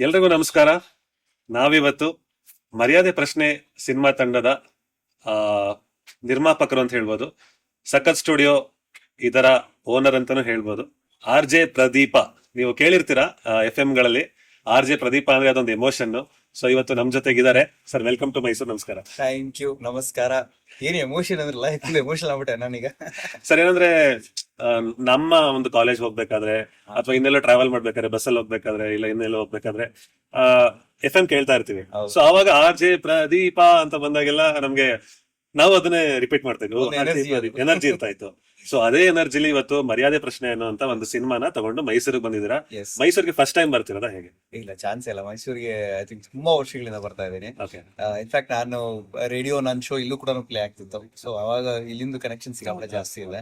ಎಲ್ರಿಗೂ ನಮಸ್ಕಾರ. ನಾವಿವತ್ತು ಮರ್ಯಾದೆ ಪ್ರಶ್ನೆ ಸಿನಿಮಾ ತಂಡದ ಆ, ನಿರ್ಮಾಪಕರು ಅಂತ ಹೇಳ್ಬೋದು. ಸಖತ್ ಸ್ಟುಡಿಯೋ ಇದರ ಓನರ್ ಅಂತಾನು ಹೇಳ್ಬೋದು. ಆರ್ ಜೆ ಪ್ರದೀಪ, ನೀವು ಕೇಳಿರ್ತೀರಾ FM ಗಳಲ್ಲಿ. ಆರ್ ಜೆ ಪ್ರದೀಪ ಅಂದ್ರೆ ಅದೊಂದು ಎಮೋಷನ್. ಸೊ ಇವತ್ತು ನಮ್ ಜೊತೆಗಿದ್ದಾರೆ ಸರ್. Welcome to Mysuru. ನಮಸ್ಕಾರ ಥ್ಯಾಂಕ್ ಯು, ನಮಸ್ಕಾರ. ಏನ್ ಎಮೋಷನ್ ಅಂದ್ರಲ್ಲ, ಫುಲ್ ಎಮೋಷನ್ ಆಗ್ಬಿಟ್ಟೆ ನಾನೀಗ. ಸರ್. ಏನಂದ್ರೆ ಆ, ನಮ್ಮ ಒಂದು ಕಾಲೇಜ್ ಹೋಗ್ಬೇಕಾದ್ರೆ ಅಥವಾ ಇನ್ನೆಲ್ಲೋ ಟ್ರಾವೆಲ್ ಮಾಡ್ಬೇಕಾದ್ರೆ, ಬಸ್ಸಲ್ಲಿ ಹೋಗ್ಬೇಕಾದ್ರೆ ಇಲ್ಲ ಇನ್ನೆಲ್ಲೋ ಹೋಗ್ಬೇಕಾದ್ರೆ FM ಕೇಳ್ತಾ ಇರ್ತೀವಿ. ಹೌದು. ಸೊ ಅವಾಗ ಆರ್ ಜೆ ಪ್ರದೀಪ ಅಂತ ಬಂದಾಗೆಲ್ಲ ನಮ್ಗೆ ನಾವು ಅದನ್ನೇ ರಿಪೀಟ್ ಮಾಡ್ತಾ ಇದ್ವಿ. ಒಂದು energy ಅದು. ಎನರ್ಜಿ ಇರ್ತಾ ಇತ್ತು. ಸೊ ಅದೇ ಎನರ್ಜಿಲಿ ಇವತ್ತು ಮರ್ಯಾದೆ ಪ್ರಶ್ನೆ ಅನ್ನೋ ಒಂದು ಸಿನಿಮಾನ ತಗೊಂಡು ಮೈಸೂರಿಗೆ ಬಂದಿದ್ದೀರಾ. Yes. ಮೈಸೂರಿಗೆ ಫಸ್ಟ್ ಟೈಮ್ ಬರ್ತಿರೋದಾ ಹೇಗೆ? ಇಲ್ಲ, ಚಾನ್ಸ್ ಇಲ್ಲ. ಮೈಸೂರಿಗೆ ಐ ಥಿಂಕ್ ತುಂಬಾ ವರ್ಷಗಳಿಂದ ಬರ್ತಾ ಇದ್ದೀನಿ. ಓಕೆ. ಇನ್ಫ್ಯಾಕ್ಟ್ ನಾನು ರೇಡಿಯೋ ನನ್ನ ಶೋ ಇಲ್ಲೂ ಕೂಡ ಪ್ಲೇ ಆಗ್ತಿತ್ತು. ಸೊ ಅವಾಗ ಇಲ್ಲಿಂದ ಕನೆಕ್ಷನ್ ಸಿಕ್ಕಾಪಟ್ಟೆ ಜಾಸ್ತಿ ಇದೆ.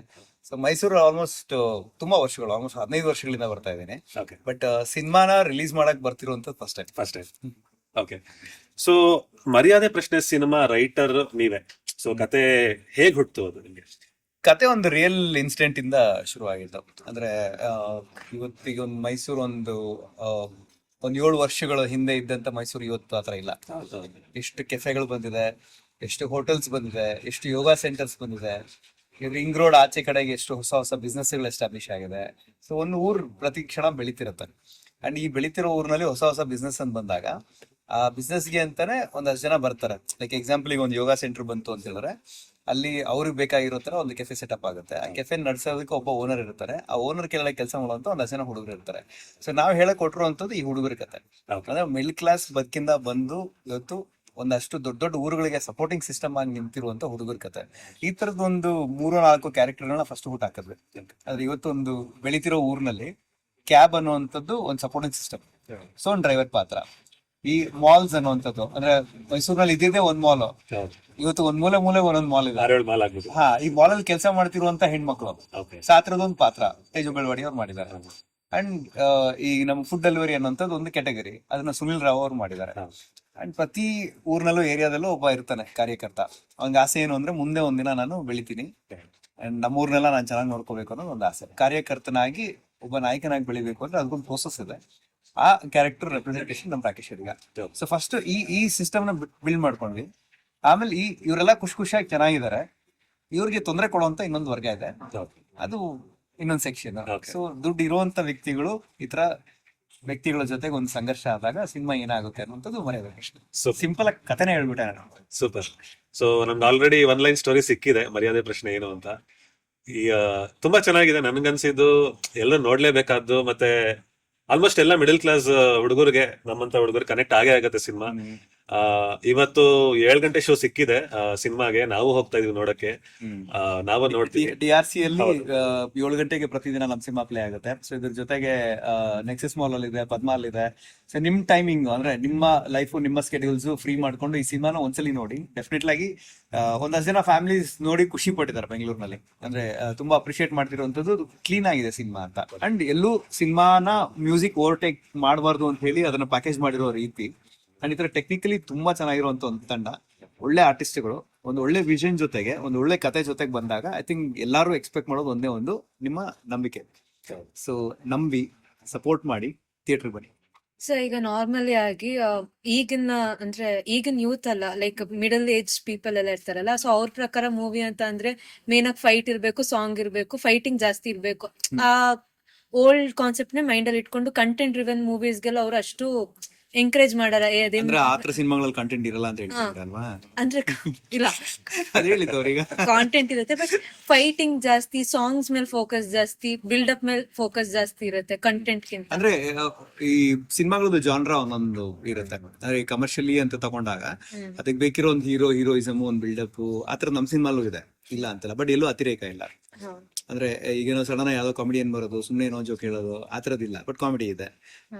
ಸೊ ಮೈಸೂರು ಆಲ್ಮೋಸ್ಟ್ ತುಂಬಾ ವರ್ಷಗಳು, ಆಲ್ಮೋಸ್ಟ್ 15 ವರ್ಷಗಳಿಂದ ಬರ್ತಾ ಇದ್ದೀನಿ. ಓಕೆ. ಬಟ್ ಸಿನಿಮಾನ ರಿಲೀಸ್ ಮಾಡಕ್ ಬರ್ತಿರುವಂತ first time. First time. Okay. So ಮರ್ಯಾದೆ ಪ್ರಶ್ನೆ ಸಿನಿಮಾ ರೈಟರ್ ನೀವೇ. ಸೊ ಕತೆ ಹೇಗ್ ಹುಟ್ಟು ಅದು ನಿಮ್ಗೆ? ಕತೆ ಒಂದು ರಿಯಲ್ ಇನ್ಸಿಡೆಂಟ್ ಇಂದ ಶುರು ಆಗಿತ್ತು. ಅಂದ್ರೆ ಇವತ್ತಿಗೆ ಒಂದು ಮೈಸೂರು ಒಂದ್ 7 ವರ್ಷಗಳ ಹಿಂದೆ ಇದ್ದಂತ ಮೈಸೂರು ಇವತ್ತು ಆತರ ಇಲ್ಲ. ಎಷ್ಟು ಕೆಫೆಗಳು ಬಂದಿದೆ, ಎಷ್ಟು ಹೋಟೆಲ್ಸ್ ಬಂದಿದೆ, ಎಷ್ಟು ಯೋಗ ಸೆಂಟರ್ಸ್ ಬಂದಿದೆ. ರಿಂಗ್ ರೋಡ್ ಆಚೆ ಕಡೆಗೆ ಎಷ್ಟು ಹೊಸ ಹೊಸ ಬಿಸ್ನೆಸ್ ಗಳು ಎಸ್ಟಾಬ್ಲಿಷ್ ಆಗಿದೆ. ಸೊ ಒಂದು ಊರು ಪ್ರತಿ ಕ್ಷಣ ಬೆಳಿತಿರುತ್ತೆ. ಅಂಡ್ ಈ ಬೆಳಿತಿರೋ ಊರಿನಲ್ಲಿ ಹೊಸ ಹೊಸ ಬಿಸ್ನೆಸ್ ಅಂತ ಬಂದಾಗ ಆ ಬಿಸ್ನೆಸ್ಗೆ ಅಂತಾನೆ ಒಂದಷ್ಟು ಜನ ಬರ್ತಾರೆ. ಲೈಕ್ ಎಕ್ಸಾಂಪಲ್, ಈಗ ಒಂದು ಯೋಗ ಸೆಂಟರ್ ಬಂತು ಅಂತ ಹೇಳಿದ್ರೆ ಅಲ್ಲಿ ಅವ್ರಿಗೆ ಬೇಕಾಗಿರೋ ತರ ಒಂದು ಕೆಫೆ ಸೆಟಪ್ ಆಗುತ್ತೆ. ಆ ಕೆಫೆ ನಡ್ಸೋದಕ್ಕೆ ಒಬ್ಬ ಓನರ್ ಇರ್ತಾರೆ. ಆ ಓನರ್ ಕೆಳಗೆ ಕೆಲಸ ಮಾಡುವಂತ ಒಂದಷ್ಟು ಜನ ಹುಡುಗರು ಇರ್ತಾರೆ. ಸೊ ನಾವು ಹೇಳಕ್ ಕೊಟ್ಟಿರುವಂತದ್ದು ಈ ಹುಡುಗರ ಕತೆ. Okay. ಅಂದ್ರೆ ಮಿಡ್ಲ್ ಕ್ಲಾಸ್ ಬದುಕಿಂದ ಬಂದು ಇವತ್ತು ಒಂದಷ್ಟು ದೊಡ್ಡ ದೊಡ್ಡ ಊರುಗಳಿಗೆ ಸಪೋರ್ಟಿಂಗ್ ಸಿಸ್ಟಮ್ ಆಗಿ ನಿಂತಿರುವಂತ ಹುಡುಗರ ಕತೆ. ಈ ತರದ ಒಂದು 3-4 ಕ್ಯಾರೆಕ್ಟರ್ಗಳನ್ನ ಫಸ್ಟ್ ಹುಟ್ಟು ಹಾಕಿದ್ವಿ. ಆದ್ರೆ ಇವತ್ತು ಒಂದು ಬೆಳಿತಿರೋ ಊರಿನಲ್ಲಿ ಕ್ಯಾಬ್ ಅನ್ನುವಂಥದ್ದು ಒಂದು ಸಪೋರ್ಟಿಂಗ್ ಸಿಸ್ಟಮ್. ಸೊ ಒಂದು ಡ್ರೈವರ್ ಪಾತ್ರ. ಈ ಮಾಲ್ಸ್ ಅನ್ನುವಂಥದ್ದು, ಅಂದ್ರೆ ಮೈಸೂರಿನಲ್ಲಿ ಇದ್ದಿದ್ದೇ ಒಂದ್ ಮಾಲ್, ಇವತ್ತು ಒಂದ್ ಮೂಲೆ ಒಂದೊಂದ್ ಮಾಲ್ ಇದೆ. 6-7 ಮಾಲ್ ಆಗ್ಬೋದು. ಹಾ, ಈ ಮಾಲ್ ಅಲ್ಲಿ ಕೆಲಸ ಮಾಡ್ತಿರುವಂತ ಹೆಣ್ಮಕ್ಳು ಓಕೆ. ಸಾತ್ರದೊಂದು ಪಾತ್ರ ತೇಜು ಬೆಳವಡಿ ಅವ್ರು ಮಾಡಿದ್ದಾರೆ. ಅಂಡ್ ಈ ನಮ್ ಫುಡ್ ಡೆಲಿವರಿ ಅನ್ನೋಂಥದ್ದು ಒಂದು ಕ್ಯಾಟಗರಿ, ಅದನ್ನ ಸುನಿಲ್ ರಾವ್ ಅವ್ರು ಮಾಡಿದ್ದಾರೆ. ಅಂಡ್ ಪ್ರತಿ ಊರ್ನಲ್ಲೂ ಏರಿಯಾದಲ್ಲೂ ಒಬ್ಬ ಇರ್ತಾನೆ ಕಾರ್ಯಕರ್ತ. ಅವ್ನಿಗೆ ಆಸೆ ಏನು ಅಂದ್ರೆ ಮುಂದೆ ಒಂದಿನ ನಾನು ಬೆಳಿತೀನಿ ಅಂಡ್ ನಮ್ಮೂರ್ನೆಲ್ಲ ನಾನು ಚೆನ್ನಾಗಿ ನೋಡ್ಕೋಬೇಕು ಅನ್ನೋದು ಒಂದು ಆಸೆ. ಕಾರ್ಯಕರ್ತನಾಗಿ ಒಬ್ಬ ನಾಯಕನಾಗಿ ಬೆಳಿಬೇಕು ಅಂದ್ರೆ ಅದಕ್ಕೊಂದು ಪ್ರೋಸೆಸ್ ಇದೆ. ಆ ಕ್ಯಾರೆಕ್ಟರ್ ರೆಪ್ರೆಸೆಂಟೇಷನ್ ನಮ್ ರಾಕೇಶ್ ಈಗ. ಸೊ ಫಸ್ಟ್ ಈ ಸಿಸ್ಟಮ್ ನ ಬಿಲ್ಡ್ ಮಾಡ್ಕೊಂಡ್ವಿ. ಆಮೇಲೆ ಇವರೆಲ್ಲ ಖುಷಿಯಾಗಿ ಚೆನ್ನಾಗಿದ್ದಾರೆ. ಇವ್ರಿಗೆ ತೊಂದರೆ ಕೊಡುವಂತ ಇನ್ನೊಂದು ವರ್ಗ ಇದೆ, ಅದು ಇನ್ನೊಂದು ಸೆಕ್ಷನ್. Okay. ಸೊ ದುಡ್ಡು ಇರುವಂತ ವ್ಯಕ್ತಿಗಳು ಈ ತರ ವ್ಯಕ್ತಿಗಳ ಜೊತೆಗೆ ಒಂದು ಸಂಘರ್ಷ ಆದಾಗ ಸಿನಿಮಾ ಏನಾಗುತ್ತೆ ಅನ್ನೋದು ಮರ್ಯಾದೆ ಪ್ರಶ್ನೆ. Super. ಸಿಂಪಲ್ ಆಗಿ ಕಥೆನೇ ಹೇಳ್ಬಿಟ್ಟೆ ನಾನು. ಸೂಪರ್. ಸೊ ನಮ್ಗೆ ಆಲ್ರೆಡಿ ಒನ್ ಲೈನ್ ಸ್ಟೋರಿ ಸಿಕ್ಕಿದೆ ಮರ್ಯಾದೆ ಪ್ರಶ್ನೆ ಏನು ಅಂತ. ಈ ತುಂಬಾ ಚೆನ್ನಾಗಿದೆ. ನನ್ಗನ್ಸಿದ್ದು ಎಲ್ಲರೂ ನೋಡ್ಲೇಬೇಕಾದ್ದು. ಮತ್ತೆ ಆಲ್ಮೋಸ್ಟ್ ಎಲ್ಲ ಮಿಡಲ್ ಕ್ಲಾಸ್ ಹುಡುಗರಿಗೆ, ನಮ್ಮಂತ ಹುಡುಗರು ಕನೆಕ್ಟ್ ಆಗೇ ಆಗತ್ತೆ ಸಿನಿಮಾ. ಇವತ್ತು 7 ಗಂಟೆ ಶೋ ಸಿಕ್ಕಿದೆ ಸಿನಿಮಾಗೆ. ನಾವು ಹೋಗ್ತಾ ಇದೀವಿ ನೋಡಕ್ಕೆ. ನಾವು ನೋಡ್ತೀವಿ. DRC ಅಲ್ಲಿ ಹೌದು. 7 ಗಂಟೆಗೆ ಪ್ರತಿದಿನ ನಮ್ ಸಿನಿಮಾ ಪ್ಲೇ ಆಗುತ್ತೆ. ಸೊ ಇದ್ರ ಜೊತೆಗೆ ನೆಕ್ಸಸ್ ಮಾಲ್ ಅಲ್ಲಿ ಇದೆ, ಪದ್ಮಾ ಅಲ್ಲಿ ಇದೆ. ಸೊ ನಿಮ್ ಟೈಮಿಂಗ್ ಅಂದ್ರೆ ನಿಮ್ಮ ಲೈಫ್, ನಿಮ್ಮ ಸ್ಕೆಡ್ಯೂಲ್ಸ್ ಫ್ರೀ ಮಾಡ್ಕೊಂಡು ಈ ಸಿನಿಮಾನ ಒಂದ್ಸಲಿ ನೋಡಿ. ಡೆಫಿನೆಟ್ ಆಗಿ ಒಂದಷ್ಟು ಜನ ಫ್ಯಾಮಿಲೀಸ್ ನೋಡಿ ಖುಷಿ ಪಟ್ಟಿದ್ದಾರೆ ಬೆಂಗಳೂರಿನಲ್ಲಿ. ಅಂದ್ರೆ ತುಂಬಾ ಅಪ್ರಿಶಿಯೇಟ್ ಮಾಡ್ತಿರುವಂತದ್ದು ಕ್ಲೀನ್ ಆಗಿದೆ ಸಿನಿಮಾ ಅಂತ. ಅಂಡ್ ಎಲ್ಲೂ ಸಿನಿಮಾನ ಮ್ಯೂಸಿಕ್ ಓವರ್ಟೇಕ್ ಮಾಡಬಾರ್ದು ಅಂತ ಹೇಳಿ ಅದನ್ನ ಪ್ಯಾಕೇಜ್ ಮಾಡಿರೋ ರೀತಿ. ಅಂಡ್ ಈ ತರ ಟೆಕ್ನಿಕಲಿ ತುಂಬಾ ಚೆನ್ನಾಗಿರುವಂತ ಒಂದು ತಂಡ, ಒಳ್ಳೆ ಆರ್ಟಿಸ್ಟ್ಗಳು, ಒಂದು ಒಳ್ಳೆ ವಿಷನ್ ಜೊತೆಗೆ ಒಂದು ಒಳ್ಳೆ ಕತೆ ಜೊತೆಗೆ ಬಂದಾಗ ಐ ಥಿಂಕ್ ಎಲ್ಲರೂ ಎಕ್ಸ್ಪೆಕ್ಟ್ ಮಾಡೋದು ಒಂದೇ ಒಂದು, ನಿಮ್ಮ ನಂಬಿಕೆ. ಸೊ ನಂಬಿ ಸಪೋರ್ಟ್ ಮಾಡಿ ಥಿಯೇಟರ್ ಬನ್ನಿ. ಸೊ ಈಗ ನಾರ್ಮಲಿ ಆಗಿ ಈಗಿನ ಯೂತ್ ಅಲ್ಲ, ಲೈಕ್ ಮಿಡಲ್ ಏಜ್ ಪೀಪಲ್ ಎಲ್ಲ ಇರ್ತಾರಲ್ಲ. ಸೊ ಅವ್ರ ಪ್ರಕಾರ ಮೂವಿ ಅಂತ ಅಂದ್ರೆ ಮೇನ್ ಆಗಿ ಫೈಟ್ ಇರ್ಬೇಕು, ಸಾಂಗ್ ಇರ್ಬೇಕು, ಫೈಟಿಂಗ್ ಜಾಸ್ತಿ ಇರ್ಬೇಕು. ಆ ಓಲ್ಡ್ ಕಾನ್ಸೆಪ್ಟ್ ನೇ ಮೈಂಡ್ ಅಲ್ಲಿ ಇಟ್ಕೊಂಡು ಕಂಟೆಂಟ್ ಡ್ರಿವನ್ ಮೂವೀಸ್ಗೆಲ್ಲ ಅವ್ರು ಅಷ್ಟು ಎಂಕರೇಜ್ ಮಾಡಾರ. ಅಂದ್ರೆ ಆತರ ಸಿನಿಮಾಗಳಲ್ಲಿ ಕಂಟೆಂಟ್ ಇರಲ್ಲ ಅಂತ ಹೇಳ್ತಾರೆ ಅಲ್ವಾ? ಅಂದ್ರೆ ಇಲ್ಲ, ಅದ್ ಹೇಳಿದ್ದು ಅವ್ರೀಗ. ಕಾಂಟೆಂಟ್ ಇರುತ್ತೆ ಬಟ್ ಫೈಟಿಂಗ್ ಜಾಸ್ತಿ, ಸಾಂಗ್ಸ್ ಮೇಲೆ ಫೋಕಸ್ ಜಾಸ್ತಿ, ಬಿಲ್ಡಪ್ ಮೇಲೆ ಫೋಕಸ್ ಜಾಸ್ತಿ ಇರುತ್ತೆ ಕಂಟೆಂಟ್ ಗಿಂತ. ಅಂದ್ರೆ ಈ ಸಿನಿಮಾಗಳದ್ದು ಜಾನ್ರಾ ಒಂದೊಂದು ಇರುತ್ತೆ. ಅಂದ್ರೆ ಕಮರ್ಷಿಯಲಿ ಅಂತ ತಗೊಂಡಾಗ ಅದಕ್ಕೆ ಬೇಕಿರೋ ಒಂದು ಹೀರೋಯಿಸಮ್, ಒಂದು ಬಿಲ್ಡಪ್, ಆತರ ನಮ್ ಸಿನಿಮಾಲು ಇದೆ, ಇಲ್ಲ ಅಂತಲ್ಲ. ಬಟ್ ಎಲ್ಲೂ ಅತಿರೇಕ ಇಲ್ಲ. ಅಂದ್ರೆ ಈಗೇನೋ ಸಡನ್ ಯಾವ್ದೋ ಕಾಮಿಡಿಯನ್ ಬರೋದು, ಸುಮ್ನೆ ಏನೋ ಜೋಕ್ ಹೇಳೋದು, ಆ ತರದಿಲ್ಲ. ಬಟ್ ಕಾಮಿಡಿ ಇದೆ,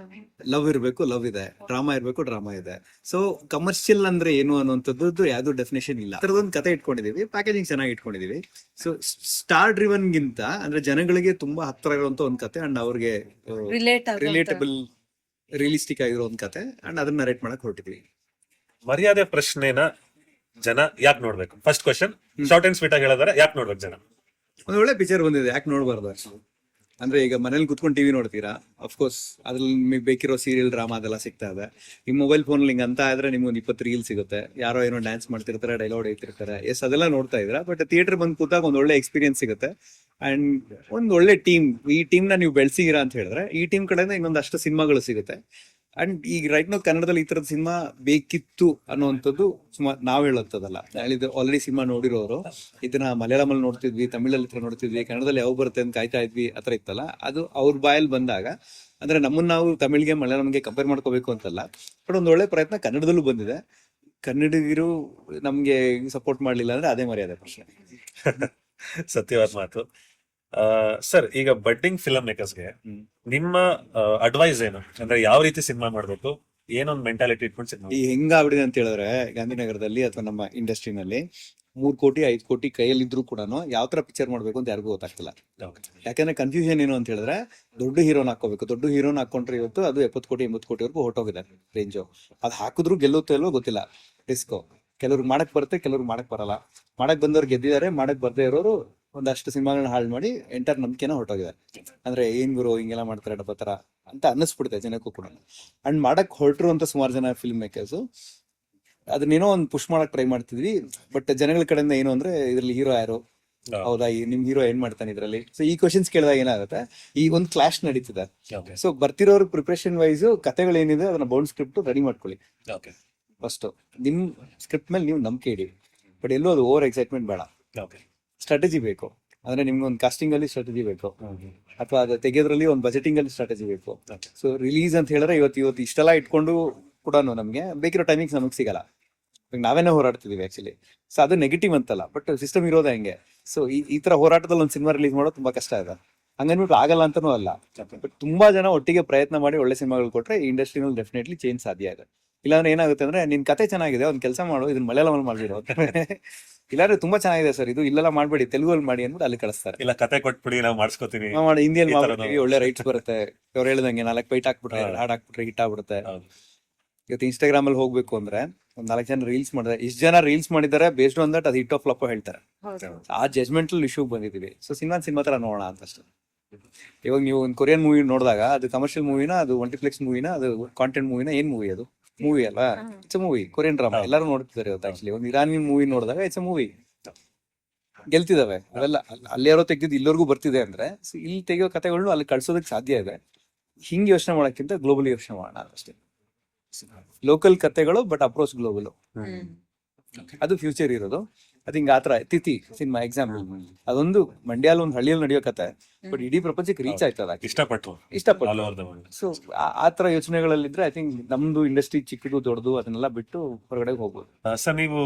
ಲವ್ ಇರ್ಬೇಕು, ಲವ್ ಇದೆ, ಡ್ರಾಮಾ ಇರ್ಬೇಕು, ಡ್ರಾಮಾ ಇದೆ. ಸೊ ಕಮರ್ಷಿಯಲ್ ಅಂದ್ರೆ ಏನು ಅನ್ನೋಂಥದ್ದು ಯಾವ್ದು ಡೆಫಿನೇಷನ್ ಇಲ್ಲ. ಅದೊಂದು ಕತೆ ಇಟ್ಕೊಂಡಿದೀವಿ, ಪ್ಯಾಕೇಜಿಂಗ್ ಚೆನ್ನಾಗಿ ಇಟ್ಕೊಂಡಿದೀವಿ. ಸೊ ಸ್ಟಾರ್ ಡ್ರಿವನ್ ಗಿಂತ ಅಂದ್ರೆ ಜನಗಳಿಗೆ ತುಂಬಾ ಹತ್ರ ಇರುವಂತ ಒಂದ್ ಕತೆ ಅಂಡ್ ಅವ್ರಿಗೆ ರಿಲೇಟಬಲ್, ರಿಯಲಿಸ್ಟಿಕ್ ಆಗಿರೋ ಒಂದ್ ಕತೆ ಅಂಡ್ ಅದನ್ನ ನರೇಟ್ ಮಾಡಕ್ ಹೊರಟಿದ್ವಿ. ಮರ್ಯಾದೆ ಪ್ರಶ್ನೆನ ಜನ ಯಾಕೆ ನೋಡ್ಬೇಕು? First question short and sweet ಆಗಿ ಹೇಳಿದ್ರೆ ಯಾಕೆ ನೋಡ್ಬೇಕು ಜನ? ಒಂದ್ ಒಳ್ಳೆ ಪಿಕ್ಚರ್ ಬಂದಿದೆ, ಯಾಕೆ ನೋಡ್ಬಾರ್ದು? ಅಂದ್ರೆ ಈಗ ಮನೇಲಿ ಕುತ್ಕೊಂಡು ಟಿವಿ ನೋಡ್ತೀರಾ, ಅಫ್ಕೋರ್ಸ್ ಅದ್ರಲ್ಲಿ ನಿಮಗೆ ಬೇಕಿರೋ ಸೀರಿಯಲ್ ಡ್ರಾಮಾ ಅದೆಲ್ಲ ಸಿಗ್ತಾ ಇದೆ. ನಿಮ್ಮ ಮೊಬೈಲ್ ಫೋನ್ ಹಿಂಗ್ ಅಂತ ಆದ್ರೆ ನಿಮ್ಗೆ ಒಂದು 20 ರೀಲ್ ಸಿಗುತ್ತೆ, ಯಾರೋ ಏನೋ ಡ್ಯಾನ್ಸ್ ಮಾಡ್ತಿರ್ತಾರೆ, ಡೈಲಾಗ್ ಹೊಡಿತಿರ್ತಾರೆ, ಎಸ್ ಅದೆಲ್ಲ ನೋಡ್ತಾ ಇದ್ದೀರಾ. ಬಟ್ ಥಿಯೇಟರ್ ಬಂದು ಕೂತಾಗ ಒಂದು ಒಳ್ಳೆ ಎಕ್ಸ್ಪೀರಿಯನ್ಸ್ ಸಿಗುತ್ತೆ. ಅಂಡ್ ಒಂದು ಒಳ್ಳೆ ಟೀಮ್, ಈ ಟೀಮ್ ನ ನೀವು ಬೆಳೆಸಿದ್ದೀರಾ ಅಂತ ಹೇಳಿದ್ರೆ ಈ ಟೀಮ್ ಕಡೆಯಿಂದ ಇನ್ನೊಂದು ಅಷ್ಟು ಸಿನಿಮಾಗಳು ಸಿಗುತ್ತೆ. ಅಂಡ್ ಈಗ ರೈಟ್ ನಾವು ಕನ್ನಡದಲ್ಲಿ ಈ ತರದ ಸಿನಿಮಾ ಬೇಕಿತ್ತು ಅನ್ನುವಂಥದ್ದು ನಾವ್ ಹೇಳೋಂಥದ್ದಲ್ಲ. ಹೇಳಿದ್ರೆ ಆಲ್ರೆಡಿ ಸಿನಿಮಾ ನೋಡಿರೋರು ಇದನ್ನ ಮಲಯಾಳಮಲ್ಲಿ ನೋಡ್ತಿದ್ವಿ, ತಮಿಳಲ್ಲಿ ನೋಡ್ತಿದ್ವಿ, ಕನ್ನಡದಲ್ಲಿ ಯಾವ ಬರುತ್ತೆ ಅಂತ ಕಾಯ್ತಾ ಇದ್ವಿ ಆತರ ಇತ್ತಲ್ಲ, ಅದು ಅವ್ರ ಬಾಯಲ್ಲಿ ಬಂದಾಗ ಅಂದ್ರೆ ನಮ್ಮನ್ನ ನಾವು ತಮಿಳ್ಗೆ ಮಲಯಾಳಂಗೆ ಕಂಪೇರ್ ಮಾಡ್ಕೋಬೇಕು ಅಂತಲ್ಲ, ಬಟ್ ಒಂದು ಒಳ್ಳೆ ಪ್ರಯತ್ನ ಕನ್ನಡದಲ್ಲೂ ಬಂದಿದೆ. ಕನ್ನಡಿಗರು ನಮ್ಗೆ ಸಪೋರ್ಟ್ ಮಾಡ್ಲಿಲ್ಲ ಅಂದ್ರೆ ಅದೇ ಮರ್ಯಾದೆ ಪ್ರಶ್ನೆ. ಸತ್ಯವಾದ ಮಾತು. ಸರ್, ಈಗ ಬಡ್ಡಿಂಗ್ ಫಿಲಂ ಮೇಕರ್ಸ್ಗೆ ನಿಮ್ಮ ಅಡ್ವೈಸ್ ಏನು? ಅಂದ್ರೆ ಯಾವ ರೀತಿ ಸಿನಿಮಾ ಮಾಡ್ಬೇಕು, ಏನೊಂದು ಮೆಂಟಾಲಿಟಿ ಇಟ್ಕೊಂಡು ಸಿನಿಮಾ? ಈ ಹೆಂಗಾಗ್ಬಿಡಿದೆ ಅಂತ ಹೇಳಿದ್ರೆ ಗಾಂಧಿನಗರದಲ್ಲಿ ಅಥವಾ ನಮ್ಮ ಇಂಡಸ್ಟ್ರಿನಲ್ಲಿ 3 ಕೋಟಿ 5 ಕೋಟಿ ಕೈಯಲ್ಲಿದ್ರು ಕೂಡ ಯಾವ ತರ ಪಿಕ್ಚರ್ ಮಾಡ್ಬೇಕು ಅಂತ ಯಾರಿಗೂ ಗೊತ್ತಾಗ್ತಿಲ್ಲ. ಯಾಕಂದ್ರೆ ಕನ್ಫ್ಯೂಷನ್ ಏನು ಅಂತ ಹೇಳಿದ್ರೆ ದೊಡ್ಡ ಹೀರೋನ್ ಹಾಕೋಬೇಕು. ದೊಡ್ಡ ಹೀರೋನ್ ಹಾಕೊಂಡ್ರೆ ಇವತ್ತು ಅದು 70 ಕೋಟಿ 80 ಕೋಟಿವರೆಗೂ ಹೊರಟೋಗಿದೆ ರೇಂಜು. ಅದು ಹಾಕಿದ್ರು ಗೆಲ್ಲುತ್ತೋ ಇಲ್ವೋ ಗೊತ್ತಿಲ್ಲ, ರಿಸ್ಕ್. ಕೆಲವ್ರಿಗೆ ಮಾಡಕ್ ಬರುತ್ತೆ, ಕೆಲವ್ರಿಗೆ ಮಾಡಕ್ ಬರಲ್ಲ. ಮಾಡಕ್ ಬಂದವ್ರು ಗೆದ್ದಿದ್ದಾರೆ, ಮಾಡಕ್ ಬರ್ದೇ ಇರೋರು ಒಂದಷ್ಟು ಸಿನಿಮಾಗಳನ್ನ ಹಾಳು ಮಾಡಿ ಎಂಟರ್ ನಂಬಿಕೆನ ಹೊರಟೋಗಿದ್ದಾರೆ. ಅಂದ್ರೆ ಏನ್ ಗುರು ಹಿಂಗೆಲ್ಲ ಮಾಡ್ತಾರೆ ಡಬ್ಬ ತರ ಅಂತ ಅನ್ನಿಸ್ಬಿಡುತ್ತೆ ಜನಕ್ಕೂ ಕೂಡ. ಅಂಡ್ ಮಾಡಕ್ ಹೊರಟರು ಅಂತ ಸುಮಾರು ಜನ ಫಿಲ್ಮ್ ಮೇಕರ್ಸ್ ಅದನ್ನೇನೋ ಒಂದು ಪುಷ್ ಮಾಡಕ್ ಟ್ರೈ ಮಾಡ್ತಿದ್ವಿ. ಬಟ್ ಜನಗಳ ಕಡೆಯಿಂದ ಏನು ಅಂದ್ರೆ ಇದ್ರಲ್ಲಿ ಹೀರೋ ಯಾರು, ಹೌದಾ, ನಿಮ್ ಹೀರೋ ಏನ್ ಮಾಡ್ತಾನೆ ಇದ್ರಲ್ಲಿ? ಸೊ ಈ ಕ್ವಶನ್ಸ್ ಕೇಳಿದಾಗ ಏನಾಗುತ್ತೆ, ಈ ಒಂದು ಕ್ಲಾಶ್ ನಡೀತಿದೆ. ಸೊ ಬರ್ತಿರೋರು ಪ್ರಿಪರೇಷನ್ ವೈಸ್ ಕಥೆಗಳೇನಿದೆ ಅದನ್ನ ಬೌಂಡ್ ಸ್ಕ್ರಿಪ್ಟ್ ರೆಡಿ ಮಾಡ್ಕೊಳ್ಳಿ. ಫಸ್ಟ್ ನಿಮ್ ಸ್ಕ್ರಿಪ್ಟ್ ಮೇಲೆ ನೀವು ನಂಬಿಕೆ ಇಡಿ. ಬಟ್ ಎಲ್ಲೂ ಅದು ಓವರ್ ಎಕ್ಸೈಟ್ಮೆಂಟ್ ಬೇಡ. ಸ್ಟ್ರಾಟಜಿ ಬೇಕು. ಅಂದ್ರೆ ನಿಮ್ಗೆ ಒಂದು ಕಾಸ್ಟಿಂಗ್ ಅಲ್ಲಿ ಸ್ಟ್ರಾಟಜಿ ಬೇಕು, ಅಥವಾ ಅದು ತೆಗೆಯೋದ್ರಲ್ಲಿ ಒಂದು ಬಜೆಟಿಂಗ್ ಅಲ್ಲಿ ಸ್ಟ್ರಾಟಜಿ ಬೇಕು. ಸೊ ರಿಲೀಸ್ ಅಂತ ಹೇಳಿದ್ರೆ ಇವತ್ತು ಇಷ್ಟೆಲ್ಲ ಇಟ್ಕೊಂಡು ಕೂಡ ನಮ್ಗೆ ಬೇಕಿರೋ ಟೈಮಿಂಗ್ಸ್ ನಮಗೆ ಸಿಗಲ್ಲ. ನಾವೇನೇ ಹೋರಾಡ್ತಿದೀವಿ ಆಕ್ಚುಲಿ. ಸೊ ಅದು ನೆಗೆಟಿವ್ ಅಂತಲ್ಲ, ಬಟ್ ಸಿಸ್ಟಮ್ ಇರೋದೇ ಹಂಗೆ. ಸೊ ಈ ತರ ಹೋರಾಟದಲ್ಲಿ ಒಂದು ಸಿನಿಮಾ ರಿಲೀಸ್ ಮಾಡೋದು ತುಂಬಾ ಕಷ್ಟ ಇದೆ. ಹಂಗನ್ಬಿಟ್ಟು ಆಗಲ್ಲ ಅಂತಾನೂ ಅಲ್ಲ. ಬಟ್ ತುಂಬಾ ಜನ ಒಟ್ಟಿಗೆ ಪ್ರಯತ್ನ ಮಾಡಿ ಒಳ್ಳೆ ಸಿನಿಮಾಗಳು ಕೊಟ್ರೆ ಈ ಇಂಡಸ್ಟ್ರಿನಲ್ಲಿ ಡೆಫಿನೆಟ್ಲಿ ಚೇಂಜ್ ಸಾಧ್ಯ ಇದೆ. ಇಲ್ಲಾಂದ್ರೆ ಏನಾಗುತ್ತೆ ಅಂದ್ರೆ ನಿನ್ ಕತೆ ಚೆನ್ನಾಗಿದೆ, ಒಂದ್ ಕೆಲಸ ಮಾಡು, ಇದನ್ನ ಮಲಯಾಳಮಲ್ಲಿ ಮಾಡ್ಬಿಡು. ಇಲ್ಲಾಂದ್ರೆ ತುಂಬಾ ಚೆನ್ನಾಗಿದೆ ಸರ್ ಇದು, ಇಲ್ಲೆಲ್ಲ ಮಾಡ್ಬೇಡಿ, ತೆಲುಗಲ್ಲಿ ಮಾಡಿ ಅಂದ್ಬಿಟ್ಟು ಅಲ್ಲಿ ಕಳಿಸ್ತಾರೆ. ಇಲ್ಲ ಕತೆ ಕೊಟ್ಬಿಡಿ, ನಾವು ಮಾಡಿಸ್ಕೊತೀವಿ, ಹಿಂದಿಯಲ್ಲಿ ಮಾಡ್ಬಿಡ್ತೀವಿ, ಒಳ್ಳೆ ರೈಟ್ಸ್ ಬರುತ್ತೆ. ಅವ್ರು ಹೇಳ್ದಂಗೆ 4 ಬೈಟ್ ಹಾಕ್ಬಿಟ್ರೆ, ಹಾಡ್ ಹಾಕ್ಬಿಟ್ರೆ ಹಿಟ್ ಆಗ್ಬಿಡುತ್ತೆ. ಇವತ್ತು ಇನ್ಸ್ಟಾಗ್ರಾಮ್ ಅಲ್ಲಿ ಹೋಗ್ಬೇಕು ಅಂದ್ರೆ ಒಂದ್ 4 ಜನ ರೀಲ್ಸ್ ಮಾಡಿದ್ರೆ ಇಷ್ಟು ಜನ ರೀಲ್ಸ್ ಮಾಡಿದ್ದಾರೆ, ಬೇಸ್ಡ್ ಆನ್ ದಟ್ ಅದು ಹಿಟ್ ಆಫ್ ಫ್ಲಾಪ್ ಹೇಳ್ತಾರೆ. ಆ ಜಜ್ಮೆಂಟಲ್ ಇಶ್ಯೂ ಬಂದಿದೀವಿ. ಸೊ ಸಿನಿಮಾ ತರ ನೋಡೋಣ ಅಂತ ಅಷ್ಟೇ. ಇವಾಗ ನೀವು ಒಂದು ಕೊರಿಯನ್ ಮೂವಿ ನೋಡಿದಾಗ ಅದು ಕಮರ್ಷಿಯಲ್ ಮೂವಿನ, ಅದು ಮಲ್ಟಿಪ್ಲೆಕ್ಸ್ ಮೂವಿನ, ಅದು ಕಾಂಟೆಂಟ್ ಮೂವಿನ, ಏನ್ ಮೂವಿ ಅದು? ಮೂವಿ ಅಲ್ವಾ? It's a movie. Korean drama ಎಲ್ಲರೂ ನೋಡ್ತಿದ್ದಾರೆ ಇವತ್ತು. ಆಕ್ಚುಲಿ ಒಂದು ಇರಾನಿಯನ್ ಮೂವಿ ನೋಡಿದಾಗ ಇಟ್ಸ್ ಅ ಮೂವಿ. ಗೆಲ್ತಿದಾವೆ ಅವೆಲ್ಲ. ಅಲ್ಲಿ ಯಾರೋ ತೆಗ್ದಿದ್ದು ಇಲ್ಲವರೆಗೂ ಬರ್ತಿದೆ ಅಂದ್ರೆ ಇಲ್ಲಿ ತೆಗೆಯೋ ಕಥೆಗಳು ಅಲ್ಲಿ ಕಳ್ಸೋದಕ್ಕೆ ಸಾಧ್ಯ ಇದೆ. ಹಿಂಗೆ ಯೋಚನೆ ಮಾಡೋಕ್ಕಿಂತ ಗ್ಲೋಬಲಿ ಯೋಚನೆ ಮಾಡೋಣ ಅಷ್ಟೇ. ಲೋಕಲ್ ಕಥೆಗಳು ಬಟ್ ಅಪ್ರೋಚ್ ಗ್ಲೋಬಲ್, ಅದು ಫ್ಯೂಚರ್ ಇರೋದು. ಅದು ಹಿಂಗ ಆತರ ತಿಥಿ ಸಿನಿಮಾ ಎಕ್ಸಾಂಪಲ್, ಅದೊಂದು ಮಂಡ್ಯಲ್ಲಿ ಒಂದು ಹಳ್ಳಿಯಲ್ಲಿ ನಡೆಯೋ ಕತೆ, ಬಟ್ ಇಡೀ ಪ್ರಪಂಚಕ್ಕೆ ರೀಚ್ ಆಯ್ತದ ಇಷ್ಟಪಟ್ಟು. ಸೊ ಆತರ ಯೋಚನೆಗಳಲ್ಲಿದ್ರೆ ಐ ಥಿಂಕ್ ನಮ್ದು ಇಂಡಸ್ಟ್ರಿ ಚಿಕ್ಕದು ದೊಡ್ಡದು ಅದನ್ನೆಲ್ಲ ಬಿಟ್ಟು ಹೊರಗಡೆ ಹೋಗ್ಬೋದು. ಸರ್, ನೀವು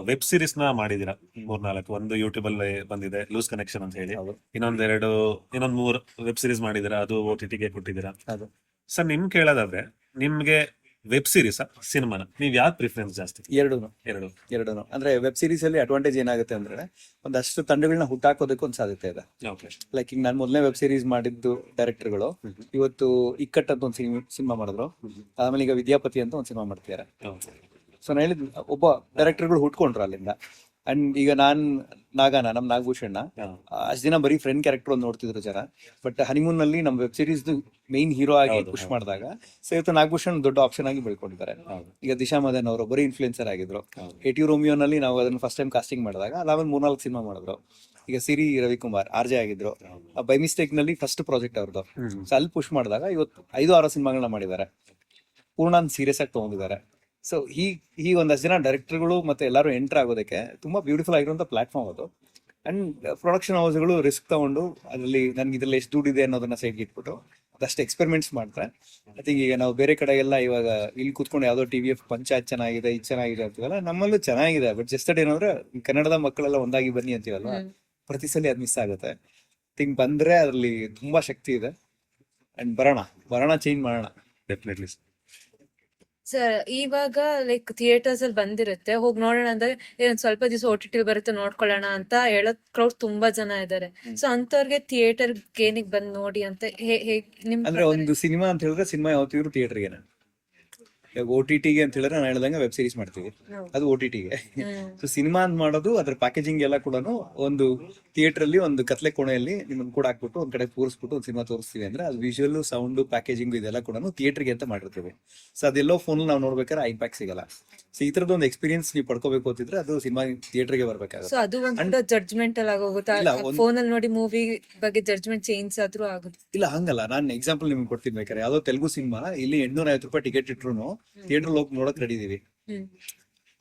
ವೆಬ್ ಸೀರೀಸ್ ನ ಮಾಡಿದೀರಾ 3-4. ಒಂದು ಯೂಟ್ಯೂಬ್ ಅಲ್ಲಿ ಬಂದಿದೆ, ಲೂಸ್ ಕನೆಕ್ಷನ್ ಅಂತ ಹೇಳಿ. ಇನ್ನೊಂದ್ 3 ವೆಬ್ ಸೀರೀಸ್ ಮಾಡಿದೀರಾ, ಅದು OTT ಗೆ ಕೊಟ್ಟಿದ್ದೀರಾ. ಸರ್, ನಿಮ್ ಕೇಳೋದಾದ್ರೆ ನಿಮ್ಗೆ ವೆಬ್ ಸೀರೀಸ್ ಸಿನಿಮಾನ ನೀವ್ ಯಾವ್ದು ಪ್ರಿಫರೆನ್ಸ್ ಜಾಸ್ತಿ? ಎರಡು. ಅಂದ್ರೆ ವೆಬ್ ಸೀರೀಸ್ ಅಲ್ಲಿ ಅಡ್ವಾಂಟೇಜ್ ಏನಾಗುತ್ತೆ ಅಂದ್ರೆ ಒಂದಷ್ಟು ತಂಡಗಳನ್ನ ಹುಟ್ಟಾಕೋದಕ್ಕೆ ಒಂದು ಸಾಧ್ಯತೆ ಇದೆ. ಲೈಕ್ ಈಗ ನಾನು ಮೊದಲನೇ ವೆಬ್ ಸೀರೀಸ್ ಮಾಡಿದ್ದು ಡೈರೆಕ್ಟರ್ಗಳು ಇವತ್ತು ಇಕ್ಕಟ್ ಅಂತ ಒಂದು ಸಿನಿಮಾ ಮಾಡಿದ್ರು, ಆಮೇಲೆ ಈಗ ವಿದ್ಯಾಪತಿ ಅಂತ ಒಂದು ಸಿನಿಮಾ ಮಾಡ್ತಿದ್ದಾರೆ. ಸೊ ನಾನು ಹೇಳಿದ್ ಒಬ್ಬ ಡೈರೆಕ್ಟರ್ಗಳು ಹುಟ್ಕೊಂಡ್ರು ಅಲ್ಲಿಂದ. ಅಂಡ್ ಈಗ ನಮ್ ನಾಗಭೂಷಣ ಅಷ್ಟ್ ದಿನ ಬರೀ ಫ್ರೆಂಡ್ ಕ್ಯಾರೆಕ್ಟರ್ ಒಂದು ನೋಡ್ತಿದ್ರು ಜನ, ಬಟ್ ಹನಿಮೂನ್ ನಲ್ಲಿ ನಮ್ ವೆಬ್ ಸೀರೀಸ್ ಮೈನ್ ಹೀರೋ ಆಗಿ ಪುಷ್ ಮಾಡಿದಾಗ ಸೊ ಇವತ್ತು ನಾಗಭೂಷಣ್ ದೊಡ್ಡ ಆಪ್ಷನ್ ಆಗಿ ಬೆಳ್ಕೊಂಡಿದ್ದಾರೆ. ಈಗ ದಿಶಾ ಮದನ್ ಅವರು ಬರೀ ಇನ್ಫ್ಲುಯೆನ್ಸರ್ ಆಗಿದ್ರು. ಎಟಿ ರೋಮಿಯೋನಲ್ಲಿ ನಾವು ಅದನ್ನ ಫಸ್ಟ್ ಟೈಮ್ ಕಾಸ್ಟಿಂಗ್ ಮಾಡಿದಾಗ ಅದಾದ್ಮೇಲೆ 3-4 ಸಿನಿಮಾ ಮಾಡಿದ್ರು. ಈಗ ಸಿರಿ ರವಿಕುಮಾರ್ RJ ಆಗಿದ್ರು, ಬೈ ಮಿಸ್ಟೇಕ್ ನಲ್ಲಿ ಫಸ್ಟ್ ಪ್ರಾಜೆಕ್ಟ್ ಅವ್ರದ್ದು. ಸೊ ಅಲ್ಲಿ ಪುಷ್ ಮಾಡಿದಾಗ ಇವತ್ತು 5-6 ಸಿನಿಮಾಗಳನ್ನ ಮಾಡಿದ್ದಾರೆ, ಪೂರ್ಣ ಸೀರಿಯಸ್ ಆಗಿ ತಗೊಂಡಿದ್ದಾರೆ. ಸೊ ಈ ಒಂದಷ್ಟು ಜನ ಡೈರೆಕ್ಟರ್ಗಳು ಮತ್ತೆ ಎಲ್ಲರೂ ಎಂಟರ್ ಆಗೋದಕ್ಕೆ ತುಂಬಾ ಬ್ಯೂಟಿಫುಲ್ ಆಗಿರುವಂತ ಪ್ಲಾಟ್ಫಾರ್ಮ್ ಅದು. ಅಂಡ್ ಪ್ರೊಡಕ್ಷನ್ ಹೌಸ್ಗಳು ರಿಸ್ಕ್ ತಗೊಂಡು ಅದರಲ್ಲಿ ನನ್ಗೆ ಇದ್ರಲ್ಲಿ ಎಷ್ಟು ದುಡ್ಡಿದೆ ಅನ್ನೋದನ್ನ ಸೈಡ್ಗೆ ಇಟ್ಬಿಟ್ಟು ಅದಷ್ಟು ಎಕ್ಸ್ಪೆರಿಮೆಂಟ್ಸ್ ಮಾಡ್ತಾರೆ. ಐ ಥಿಂಕ್ ಈಗ ನಾವು ಬೇರೆ ಕಡೆ ಎಲ್ಲ ಇವಾಗ ಇಲ್ಲಿ ಕೂತ್ಕೊಂಡು ಯಾವ್ದೋ TVF ಪಂಚಾಯತ್ ಚೆನ್ನಾಗಿದೆ, ಇದು ಚೆನ್ನಾಗಿದೆ ಅಂತೀವಲ್ಲ, ನಮ್ಮಲ್ಲೂ ಚೆನ್ನಾಗಿದೆ. ಬಟ್ ಜಸ್ಟ್ ಏನಂದ್ರೆ ಕನ್ನಡದ ಮಕ್ಕಳೆಲ್ಲ ಒಂದಾಗಿ ಬನ್ನಿ ಅಂತೀವಲ್ವಾ, ಪ್ರತಿ ಸಲ ಅದ್ ಮಿಸ್ ಆಗುತ್ತೆ. ಥಿಂಕ್ ಬಂದ್ರೆ ಅದ್ರಲ್ಲಿ ತುಂಬಾ ಶಕ್ತಿ ಇದೆ. ಅಂಡ್ ಬರೋಣ ಚೇಂಜ್ ಮಾಡೋಣ ಡೆಫಿನೆಟ್ಲಿ. ಸರ್, ಇವಾಗ ಲೈಕ್ ಥಿಯೇಟರ್ಸ್ ಅಲ್ಲಿ ಬಂದಿರುತ್ತೆ, ಹೋಗಿ ನೋಡೋಣ ಅಂದ್ರೆ ಒಂದ್ ಸ್ವಲ್ಪ ದಿವಸ OTT ಬರುತ್ತೆ ನೋಡ್ಕೊಳ್ಳೋಣ ಅಂತ ಹೇಳೋ ಕ್ರೌಡ್ ತುಂಬಾ ಜನ ಇದಾರೆ. ಸೊ ಅಂತವ್ರಿಗೆ ಥಿಯೇಟರ್ ಏನಿಗೆ ಬಂದ್ ನೋಡಿ ಅಂತ ನಿಮ್ ಅಂದ್ರೆ ಒಂದು ಸಿನಿಮಾ ಅಂತ ಹೇಳಿದ್ರೆ ಸಿನಿಮಾ ಯಾವತ್ತಿದ್ರು ಥಿಯೇಟರ್ಗೆ ಇವಾಗ OTT-ಗೆ ಅಂತ ಹೇಳಿದ್ರೆ ನಾನು ಹೇಳ್ದಂಗೆ ವೆಬ್ ಸೀರೀಸ್ ಮಾಡ್ತೀವಿ, ಅದು OTT-ಗೆ. ಸೊ ಸಿನಿಮಾ ಮಾಡೋದು ಅದ್ರ ಪ್ಯಾಕೇಜಿಂಗ್ ಎಲ್ಲ ಕೂಡ ಒಂದು ಥಿಯೇಟರ್ ಅಲ್ಲಿ ಒಂದು ಕತ್ಲೆ ಕೋಣೆಯಲ್ಲಿ ನಿಮ್ಮನ್ನ ಕೂಡ ಹಾಕ್ಬಿಟ್ಟು ಒಂದ್ ಕಡೆ ಕೂರಿಸ್ಬಿಟ್ಟು ಒಂದು ಸಿನಿಮಾ ತೋರಿಸ್ತೀವಿ ಅಂದ್ರೆ ಅದು ವಿಜುವಲ್, ಸೌಂಡ್, ಪ್ಯಾಕೇಜಿಂಗ್ ಇದೆಲ್ಲ ಕೂಡ ಥಿಯೇಟರ್ಗೆ ಅಂತ ಮಾಡಿರ್ತೀವಿ. ಸೊ ಅದೆಲ್ಲೋ ಫೋನ್ ನಾವು ನೋಡ್ಬೇಕಾದ್ರೆ ಐಪ್ಯಾಕ್ ಸಿಗಲ್ಲ. ಸೊ ಈ ತರದ ಒಂದು ಎಕ್ಸ್ಪೀರಿಯನ್ಸ್ ನೀವು ಪಡ್ಕೋಬೇಕು ಅಂತಿದ್ರೆ ಅದು ಸಿನಿಮಾ ಥಿಯೇಟರ್ಗೆ ಬರ್ಬೇಕಾಗುತ್ತೆ. ಸೊ ಅದು ಒಂದು ಜಡ್ಜ್ಮೆಂಟ್ ಅಲ್ಲಿ ಆಗೋಗುತ್ತೆ. ಇಲ್ಲ, ಫೋನ್ ಅಲ್ಲಿ ನೋಡಿ ಮೂವಿ ಬಗ್ಗೆ ಜಡ್ಜ್ಮೆಂಟ್ ಚೇಂಜ್ ಆದ್ರೂ ಆಗುತ್ತೆ. ಇಲ್ಲ ಹಂಗಲ್ಲ, ನಾನು ಎಕ್ಸಾಂಪಲ್ ನಿಮ್ಗೆ ಕೊಡ್ತೀನಿ ಬೇಕಾದ್ರೆ. ಯಾವ್ದೋ ತೆಲುಗು ಸಿನಿಮಾ ಇಲ್ಲಿ 850 ರೂಪಾಯಿ ಟಿಕೆಟ್ ಇಟ್ರು ಥಿಯೇಟರ್ ಹೋಗಿ ನೋಡಕ್ ರೆಡಿ ಇದೀವಿ.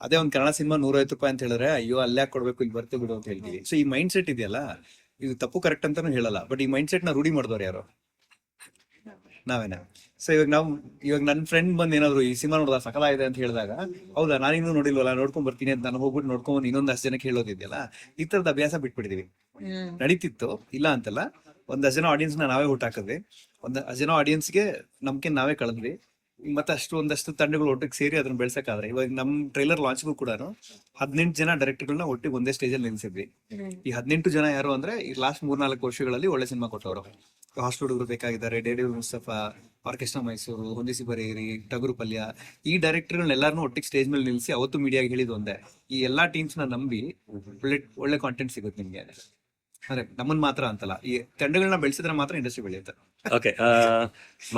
ಅದೇ ಒಂದ್ ಕನ್ನಡ ಸಿನಿಮಾ 150 ರೂಪಾಯಿ ಅಂತ ಹೇಳಿದ್ರೆ ಅಯ್ಯೋ ಅಲ್ಲೇ ಕೊಡ್ಬೇಕು, ಇಲ್ಲಿ ಬರ್ತೀವಿ ಬಿಡು ಅಂತ ಹೇಳ್ತೀವಿ. ಸೊ ಈ ಮೈಂಡ್ ಸೆಟ್ ಇದೆಯಲ್ಲ, ಇದು ತಪ್ಪು ಕರೆಕ್ಟ್ ಅಂತಾನು ಹೇಳಲ್ಲ, ಬಟ್ ಈ ಮೈಂಡ್ ಸೆಟ್ ನ ರೂಢಿ ಮಾಡಿದವ್ರು ಯಾರು? ನಾವೇನಾ? ಸೊ ಇವಾಗ ನನ್ನ ಫ್ರೆಂಡ್ ಬಂದ್ ಏನಾದ್ರು ಈ ಸಿನಿಮಾ ನೋಡಿದ ಸಕಲ ಇದೆ ಅಂತ ಹೇಳಿದಾಗ, ಹೌದಾ ನಾನಿನ್ನೂ ನೋಡಿಲ್ವಲ್ಲ, ನೋಡ್ಕೊಂಡ್ ಬರ್ತೀನಿ ಅಂತ ನಾನು ಹೋಗ್ಬಿಟ್ಟು ನೋಡ್ಕೊಂಡ್ ಇನ್ನೊಂದ್ 10 ಜನಕ್ಕೆ ಹೇಳೋದಿದೆಯಲ್ಲ, ಈ ತರದ ಅಭ್ಯಾಸ ಬಿಟ್ಬಿಟ್ಟಿದೀವಿ. ನಡೀತಿತ್ತು, ಇಲ್ಲ ಅಂತಲ್ಲ. ಒಂದಷ್ಟು ಜನ ಆಡಿಯನ್ಸ್ ನಾವೇ ಊಟ ಹಾಕಿದ್ವಿ, ಒಂದಷ್ಟು ಜನ ಆಡಿಯನ್ಸ್ಗೆ ನಂಬಿಕೆ ನಾವೇ ಕಳೆದ್ವಿ. ಮತ್ತೆ ಒಂದಷ್ಟು ತಂಡಗಳು ಒಟ್ಟಿಗೆ ಸೇರಿ ಅದನ್ನ ಬೆಳ್ಸಕ್ಕಾದ್ರೆ, ಇವಾಗ ನಮ್ ಟ್ರೈಲರ್ ಲಾಂಚ್ಗೂ ಕೂಡ 18 ಜನ ಡೈರೆಕ್ಟರ್ಗಳನ್ನ ಒಟ್ಟಿಗೆ ಒಂದೇ ಸ್ಟೇಜ್ ಅಲ್ಲಿ ನಿಲ್ಸಿದ್ವಿ. ಈ 18 ಜನ ಯಾರು ಅಂದ್ರೆ ಈ ಲಾಸ್ಟ್ 3-4 ವರ್ಷಗಳಲ್ಲಿ ಒಳ್ಳೆ ಸಿನಿಮಾ ಕೊಟ್ಟವರು. ಹಾಸ್ಟೆಲ್ ಹುಡುಗರು ಬೇಕಾಗಿದ್ದಾರೆ, ಡೇಡಿ ಮುಸ್ತಫಾ, ಆರ್ಕೆಸ್ಟ್ರಾ ಮೈಸೂರು, ಹೊಂದಿಸಿ ಬರೀರಿ, ಟಗರು ಪಲ್ಯ, ಈ ಡೈರೆಕ್ಟರ್ಗಳನ್ನೆಲ್ಲಾರನ್ನೂ ಒಟ್ಟಿಗೆ ಸ್ಟೇಜ್ ಮೇಲೆ ನಿಲ್ಸಿ ಅವತ್ತು ಮೀಡಿಯಾಗೆ ಹೇಳಿದ್ ಒಂದೇ, ಈ ಎಲ್ಲಾ ಟೀಮ್ಸ್ ನ ನಂಬಿ ಒಳ್ಳೆ ಕಾಂಟೆಂಟ್ ಸಿಗುತ್ತೆ ನಿಮ್ಗೆ. ಅಂದ್ರೆ ನಮ್ಮನ್ ಮಾತ್ರ ಅಂತಲ್ಲ, ಈ ತಂಡಗಳನ್ನ ಬೆಳೆಸಿದ್ರೆ ಮಾತ್ರ ಇಂಡಸ್ಟ್ರಿ ಬೆಳೆಯುತ್ತೆ. ಓಕೆ,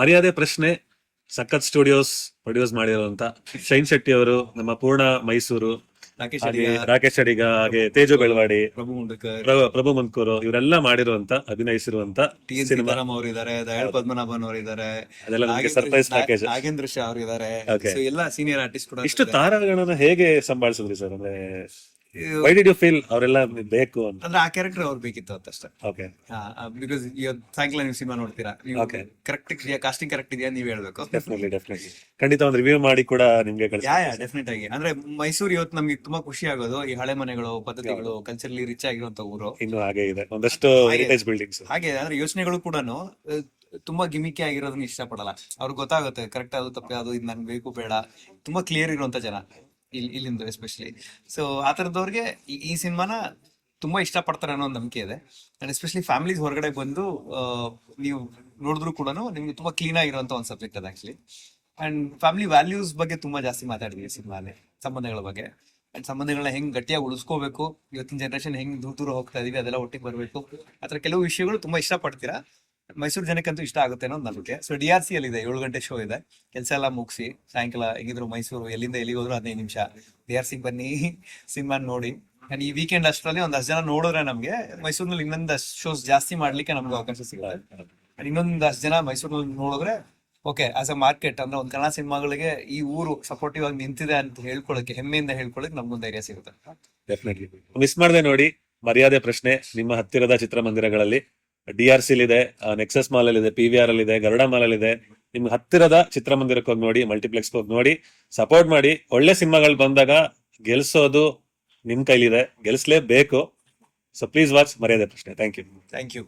ಮರ್ಯಾದೆ ಪ್ರಶ್ನೆ ಸಖತ್ ಸ್ಟುಡಿಯೋಸ್ ಪ್ರೊಡ್ಯೂಸ್ ಮಾಡಿರುವಂತ ಶೈನ್ ಶೆಟ್ಟಿ ಅವರು, ನಮ್ಮ ಪೂರ್ಣ ಮೈಸೂರು, ರಾಕೇಶ್ ಹಾಗೆ ಅಡಿಗ, ರಾಕೇಶ್ ಅಡಿಗ, ಹಾಗೆ ತೇಜು ಬೆಳವಾಡಿ, ಪ್ರಭು ಮುಂಡಕರ್, ಪ್ರಭು ಮಂಕೂರು, ಇವರೆಲ್ಲ ಮಾಡಿರುವಂತ ಅಭಿನಯಿಸಿರುವಂತ TN ಸಿನಿಮಾ. ಸೀತಾರಾಮ್ ಅವರು ಇದಾರೆ, ದಯಾಳ್ ಪದ್ಮನಾಭನ್ ಅವರು ಇದಾರೆ, ಅದೆಲ್ಲ ನಮಗೆ ಸರ್ಪ್ರೈಸ್ ಪ್ಯಾಕೇಜ್. ನಾಗೇಂದ್ರ ಶಾ ಅವರು ಇದಾರೆ. Okay. So ಎಲ್ಲ ಸೀನಿಯರ್ ಆರ್ಟಿಸ್ಟ್ ಕೂಡ ಇಷ್ಟು ತಾರಾಗಣನ ಹೇಗೆ ಸಂಭಾಳಿಸಿದ್ರಿ ಸರ್? ಅಂದ್ರೆ ವೈ ಡಿಡ್ ಯು ಫೀಲ್ ಅವರೆಲ್ಲ ಬೇಕು ಅಂತ? ಅಂದ್ರೆ ಆ ಕ್ಯಾರೆಕ್ಟರ್ ಅವ್ರು ಬೇಕಿತ್ತು ಅಂತಷ್ಟೇ. ಓಕೆ, ಬಿಕಾಸ್ ಇವತ್ತು ಸಾಯಂಕಾಲ ನೀವು ಸಿನಿಮಾ ನೋಡ್ತೀರಾ, ನೀವು Okay. ಕರೆಕ್ಟ್ ಇದೆಯಾ, ಕಾಸ್ಟಿಂಗ್ ಕರೆಕ್ಟ್ ಇದೆಯಾ ನೀವ್ ಹೇಳ್ಬೇಕು. ಡೆಫಿನೆಟ್ಲಿ ಖಂಡಿತ ಒಂದು ರಿವ್ಯೂ ಮಾಡಿ ಕೂಡ ನಿಮ್ಗೆ ಕಳಿಸಿ. ಡೆಫಿನೆಟ್ ಆಗಿ. ಅಂದ್ರೆ ಮೈಸೂರು ಇವತ್ತು ನಮ್ಗೆ ತುಂಬಾ ಖುಷಿ ಆಗೋದು ಈ ಹಳೆ ಮನೆಗಳು, ಪದ್ಧತಿಗಳು, ಕಲ್ಚರ್ಲಿ ರಿಚ್ ಆಗಿರುವಂತ ಊರು. ಇನ್ನು ಹಾಗೆ ಇದೆ ಒಂದಷ್ಟು ಹೆರಿಟೇಜ್ ಬಿಲ್ಡಿಂಗ್ಸ್. ಹಾಗೆ ಅಂದ್ರೆ ಯೋಚನೆಗಳು ಕೂಡ ತುಂಬಾ ಗಿಮಿಕಿ ಆಗಿರೋದನ್ನ ಇಷ್ಟಪಡಲ್ಲ. ಅವ್ರಿಗೆ ಗೊತ್ತಾಗುತ್ತೆ ಕರೆಕ್ಟ್ ಅದು ತಪ್ಪೆ, ಅದು ಇದು ನನ್ಗೆ ಬೇಕು ಬೇಡ, ತುಂಬಾ ಕ್ಲಿಯರ್ ಇರುವಂತ ಜನ ಇಲ್ಲಿಂದ ಎಸ್ಪೆಷಲಿ. ಸೊ ಆ ತರದವ್ರಿಗೆ ಈ ಸಿನಿಮಾನ ತುಂಬಾ ಇಷ್ಟಪಡ್ತಾರೆ ಅನ್ನೋ ಒಂದು ನಂಬಿಕೆ ಇದೆ. ಅಂಡ್ ಎಸ್ಪೆಷಲಿ ಫ್ಯಾಮಿಲೀಸ್ ಹೊರಗಡೆ ಬಂದು ನೀವು ನೋಡಿದ್ರು ಕೂಡ ನಿಮ್ಗೆ ತುಂಬಾ ಕ್ಲೀನ್ ಆಗಿರುವಂತ ಒಂದು ಸಬ್ಜೆಕ್ಟ್ ಅದು ಆಕ್ಚುಲಿ. ಅಂಡ್ ಫ್ಯಾಮಿಲಿ ವ್ಯಾಲ್ಯೂಸ್ ಬಗ್ಗೆ ತುಂಬಾ ಜಾಸ್ತಿ ಮಾತಾಡಿದ್ವಿ ಸಿನಿಮಾಲಿ, ಸಂಬಂಧಗಳ ಬಗ್ಗೆ. ಅಂಡ್ ಸಂಬಂಧಗಳನ್ನ ಹೆಂಗ್ ಗಟ್ಟಿಯಾಗಿ ಉಳಿಸ್ಕೋಬೇಕು, ಇವತ್ತಿನ ಜನರೇಷನ್ ಹೆಂಗ್ ದೂರ ಹೋಗ್ತಾ ಇದೀವಿ, ಅದೆಲ್ಲ ಒಟ್ಟಿಗೆ ಬರ್ಬೇಕು. ಆತರ ಕೆಲವು ವಿಷಯಗಳು ತುಂಬಾ ಇಷ್ಟಪಡ್ತೀರಾ. ಮೈಸೂರು ಜನಕ್ಕಂತೂ ಇಷ್ಟ ಆಗುತ್ತೆ ಅನ್ನೋ ನಂಬಿಕೆ. ಸೊ DRC ಅಲ್ಲಿ ಇದೆ, 7 ಗಂಟೆ ಶೋ ಇದೆ. ಕೆಲಸ ಎಲ್ಲ ಮುಗಿಸಿ ಸಾಯಂಕಾಲ ಹೆಂಗಿದ್ರು ಮೈಸೂರು ಎಲ್ಲಿಂದ ಎಲ್ಲಿಗೆ ಹೋದ್ರು 15 ನಿಮಿಷ, DRC ಬನ್ನಿ, ಸಿನಿಮಾ ನೋಡಿ. ಅಂಡ್ ಈ ವೀಕೆಂಡ್ ಅಷ್ಟರಲ್ಲಿ 10 ಜನ ನೋಡಿದ್ರೆ ನಮ್ಗೆ ಮೈಸೂರಿನಲ್ಲಿ ಇನ್ನೊಂದಷ್ಟು ಶೋಸ್ ಜಾಸ್ತಿ ಮಾಡ್ಲಿಕ್ಕೆ ನಮ್ಗೆ ಅವಕಾಶ ಸಿಗುತ್ತೆ. ಅಂಡ್ ಇನ್ನೊಂದಷ್ಟು ಜನ ಮೈಸೂರಿನಲ್ಲಿ ನೋಡಿದ್ರೆ ಓಕೆ, ಆಸ್ ಅ ಮಾರ್ಕೆಟ್ ಅಂದ್ರೆ ಒಂದು ಕನ್ನಡ ಸಿನಿಮಾಗಳಿಗೆ ಈ ಊರು ಸಪೋರ್ಟಿವ್ ಆಗಿ ನಿಂತಿದೆ ಅಂತ ಹೇಳ್ಕೊಳಕ್ಕೆ, ಹೆಮ್ಮೆಯಿಂದ ಹೇಳ್ಕೊಳಕ್ಕೆ ನಮ್ಗೊಂದು ಧೈರ್ಯ ಸಿಗುತ್ತೆ. ಡೆಫಿನೆಟ್ಲಿ ಮಿಸ್ ಮಾಡದೆ ನೋಡಿ ಮರ್ಯಾದೆ ಪ್ರಶ್ನೆ. ನಿಮ್ಮ ಹತ್ತಿರದ ಚಿತ್ರಮಂದಿರಗಳಲ್ಲಿ DRC ಇದೆ, ನೆಕ್ಸಸ್ ಮಾಲ್ ಅಲ್ಲಿ ಇದೆ, PVR ಅಲ್ಲಿ ಇದೆ, ಗರುಡ ಮಾಲ್ ಅಲ್ಲಿ ಇದೆ. ನಿಮ್ಗೆ ಹತ್ತಿರದ ಚಿತ್ರಮಂದಿರಕ್ಕೆ ಹೋಗಿ ನೋಡಿ, ಮಲ್ಟಿಪ್ಲೆಕ್ಸ್ ಹೋಗಿ ನೋಡಿ, ಸಪೋರ್ಟ್ ಮಾಡಿ. ಒಳ್ಳೆ ಸಿನಿಮಾಗಳು ಬಂದಾಗ ಗೆಲ್ಸೋದು ನಿಮ್ ಕೈಲಿದೆ, ಗೆಲ್ಸ್ಲೇಬೇಕು. ಸೊ ಪ್ಲೀಸ್ ವಾಚ್ ಮರ್ಯಾದೆ ಪ್ರಶ್ನೆ. Thank you.